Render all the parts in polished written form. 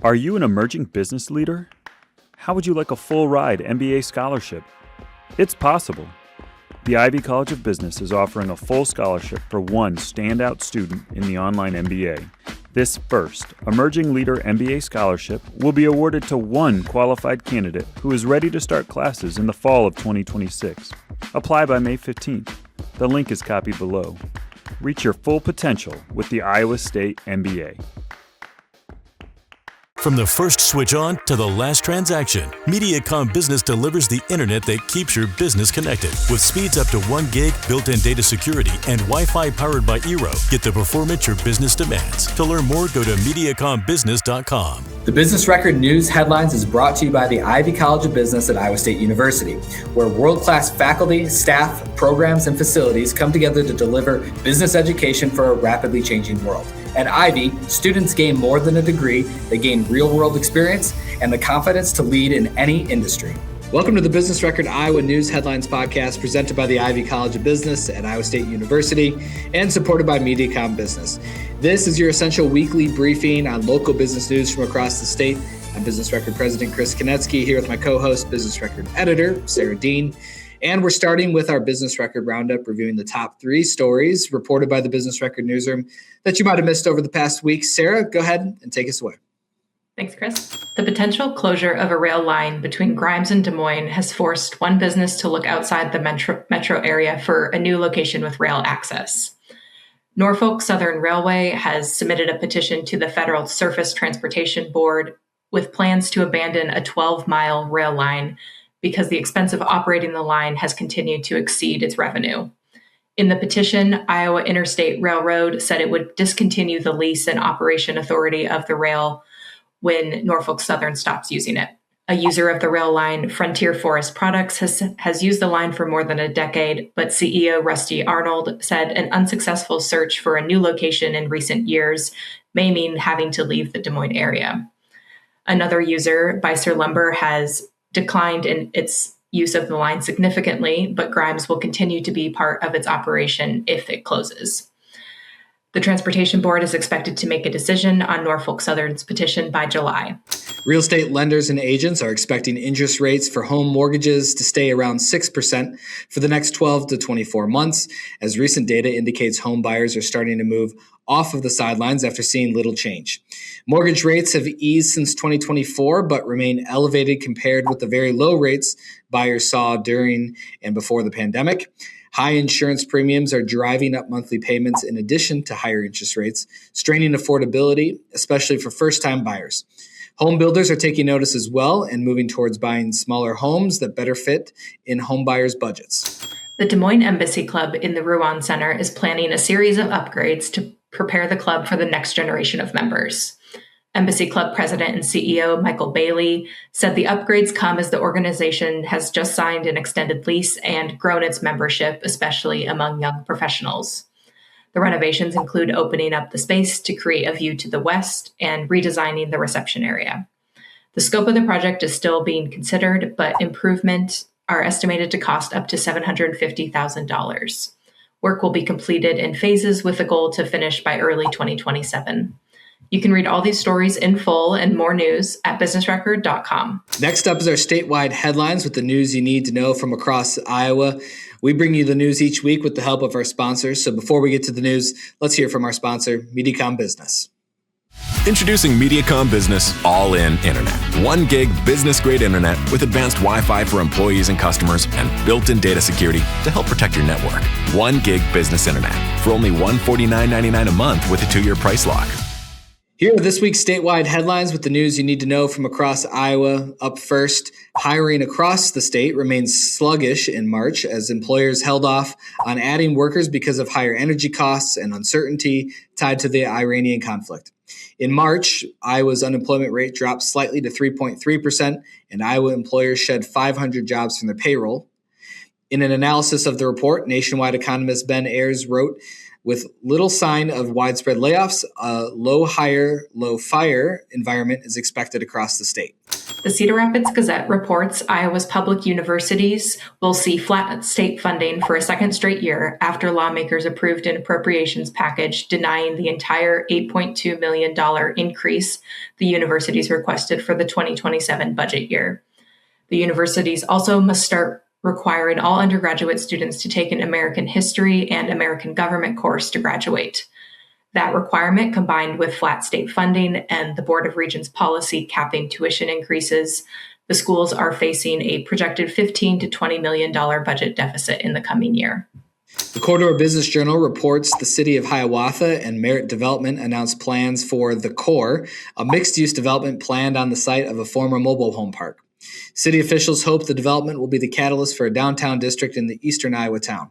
Are you an emerging business leader? How would you like a full ride MBA scholarship? It's possible. The Ivy College of Business is offering a full scholarship for one standout student in the online MBA. This first Emerging Leader MBA Scholarship will be awarded to one qualified candidate who is ready to start classes in the fall of 2026. Apply by May 15th. The link is copied below. Reach your full potential with the Iowa State MBA. From the first switch on to the last transaction, Mediacom Business delivers the internet that keeps your business connected. With speeds up to 1 gig, built-in data security, and Wi-Fi powered by Eero, get the performance your business demands. To learn more, go to MediacomBusiness.com. The Business Record News Headlines is brought to you by the Ivy College of Business at Iowa State University, where world-class faculty, staff, programs, and facilities come together to deliver business education for a rapidly changing world. At Ivy, students gain more than a degree, they gain real-world experience and the confidence to lead in any industry. Welcome to the Business Record Iowa News Headlines podcast, presented by the Ivy College of Business at Iowa State University and supported by Mediacom Business. This is your essential weekly briefing on local business news from across the state. I'm Business Record President Chris Conetzkey here with my co-host, Business Record Editor Sarah Diehn. And we're starting with our Business Record Roundup, reviewing the top 3 stories reported by the Business Record Newsroom that you might have missed over the past week. Sarah, go ahead and take us away. Thanks, Chris. The potential closure of a rail line between Grimes and Des Moines has forced one business to look outside the metro area for a new location with rail access. Norfolk Southern Railway has submitted a petition to the Federal Surface Transportation Board with plans to abandon a 12-mile rail line because the expense of operating the line has continued to exceed its revenue. In the petition, Iowa Interstate Railroad said it would discontinue the lease and operation authority of the rail when Norfolk Southern stops using it. A user of the rail line, Frontier Forest Products, has used the line for more than a decade, but CEO Rusty Arnold said an unsuccessful search for a new location in recent years may mean having to leave the Des Moines area. Another user, Beiser Lumber, has declined in its use of the line significantly, but Grimes will continue to be part of its operation if it closes. The Transportation Board is expected to make a decision on Norfolk Southern's petition by July. Real estate lenders and agents are expecting interest rates for home mortgages to stay around 6% for the next 12 to 24 months, as recent data indicates home buyers are starting to move off of the sidelines after seeing little change. Mortgage rates have eased since 2024, but remain elevated compared with the very low rates buyers saw during and before the pandemic. High insurance premiums are driving up monthly payments in addition to higher interest rates, straining affordability, especially for first-time buyers. Home builders are taking notice as well and moving towards buying smaller homes that better fit in home buyers' budgets. The Des Moines Embassy Club in the Ruan Center is planning a series of upgrades to prepare the club for the next generation of members. Embassy Club President and CEO Michael Bailey said the upgrades come as the organization has just signed an extended lease and grown its membership, especially among young professionals. The renovations include opening up the space to create a view to the west and redesigning the reception area. The scope of the project is still being considered, but improvements are estimated to cost up to $750,000. Work will be completed in phases with a goal to finish by early 2027. You can read all these stories in full and more news at businessrecord.com. Next up is our statewide headlines with the news you need to know from across Iowa. We bring you the news each week with the help of our sponsors. So before we get to the news, let's hear from our sponsor, Mediacom Business. Introducing Mediacom Business All-In Internet. 1 gig business-grade internet with advanced Wi-Fi for employees and customers and built-in data security to help protect your network. 1 gig business internet for only $149.99 a month with a 2-year price lock. Here are this week's statewide headlines with the news you need to know from across Iowa. Up first, hiring across the state remains sluggish in March as employers held off on adding workers because of higher energy costs and uncertainty tied to the Iranian conflict. In March, Iowa's unemployment rate dropped slightly to 3.3%, and Iowa employers shed 500 jobs from their payroll. In an analysis of the report, nationwide economist Ben Ayers wrote, with little sign of widespread layoffs, a low hire, low fire environment is expected across the state. The Cedar Rapids Gazette reports Iowa's public universities will see flat state funding for a second straight year after lawmakers approved an appropriations package denying the entire $8.2 million increase the universities requested for the 2027 budget year. The universities also must start requiring all undergraduate students to take an American history and American government course to graduate. That requirement, combined with flat state funding and the Board of Regents policy capping tuition increases, the schools are facing a projected $15 to $20 million budget deficit in the coming year. The Corridor Business Journal reports the city of Hiawatha and Merit Development announced plans for the Core, a mixed-use development planned on the site of a former mobile home park. City officials hope the development will be the catalyst for a downtown district in the eastern Iowa town.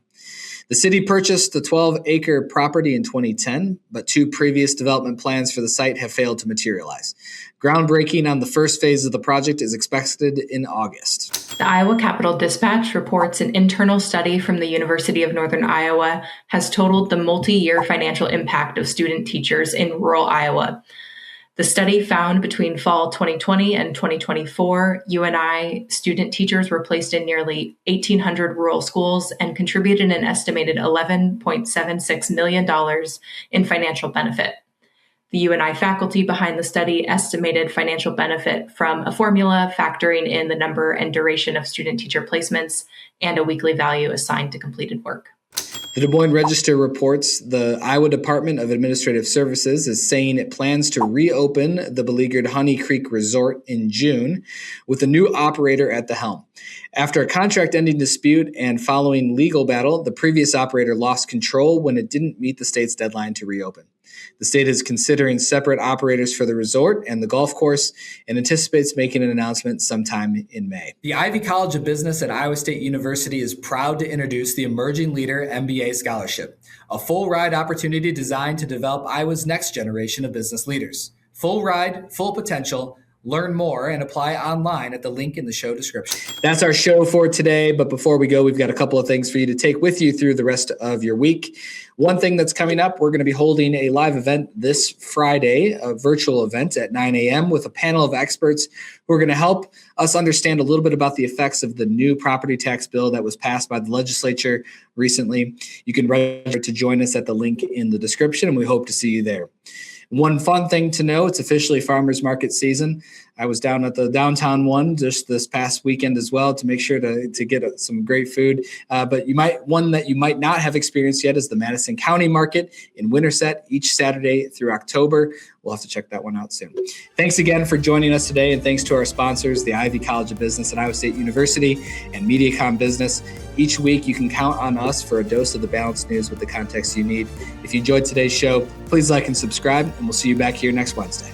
The city purchased the 12-acre property in 2010, but two previous development plans for the site have failed to materialize. Groundbreaking on the first phase of the project is expected in August. The Iowa Capital Dispatch reports an internal study from the University of Northern Iowa has totaled the multi-year financial impact of student teachers in rural Iowa. The study found between fall 2020 and 2024, UNI student teachers were placed in nearly 1,800 rural schools and contributed an estimated $11.76 million in financial benefit. The UNI faculty behind the study estimated financial benefit from a formula factoring in the number and duration of student teacher placements and a weekly value assigned to completed work. The Des Moines Register reports the Iowa Department of Administrative Services is saying it plans to reopen the beleaguered Honey Creek Resort in June with a new operator at the helm. After a contract-ending dispute and following legal battle, the previous operator lost control when it didn't meet the state's deadline to reopen. The state is considering separate operators for the resort and the golf course and anticipates making an announcement sometime in May. The Ivy College of Business at Iowa State University is proud to introduce the Emerging Leader MBA Scholarship, a full ride opportunity designed to develop Iowa's next generation of business leaders. Full ride, full potential. Learn more and apply online at the link in the show description. That's our show for today. But before we go, we've got a couple of things for you to take with you through the rest of your week. One thing that's coming up, we're going to be holding a live event this Friday, a virtual event at 9 a.m. with a panel of experts who are going to help us understand a little bit about the effects of the new property tax bill that was passed by the legislature recently. You can register to join us at the link in the description, and we hope to see you there. One fun thing to know, it's officially farmers market season. I was down at the downtown one just this past weekend as well to make sure to get some great food. But one that you might not have experienced yet is the Madison County Market in Winterset each Saturday through October. We'll have to check that one out soon. Thanks again for joining us today, and thanks to our sponsors, the Ivy College of Business at Iowa State University and MediaCom Business. Each week, you can count on us for a dose of the balanced news with the context you need. If you enjoyed today's show, please like and subscribe, and we'll see you back here next Wednesday.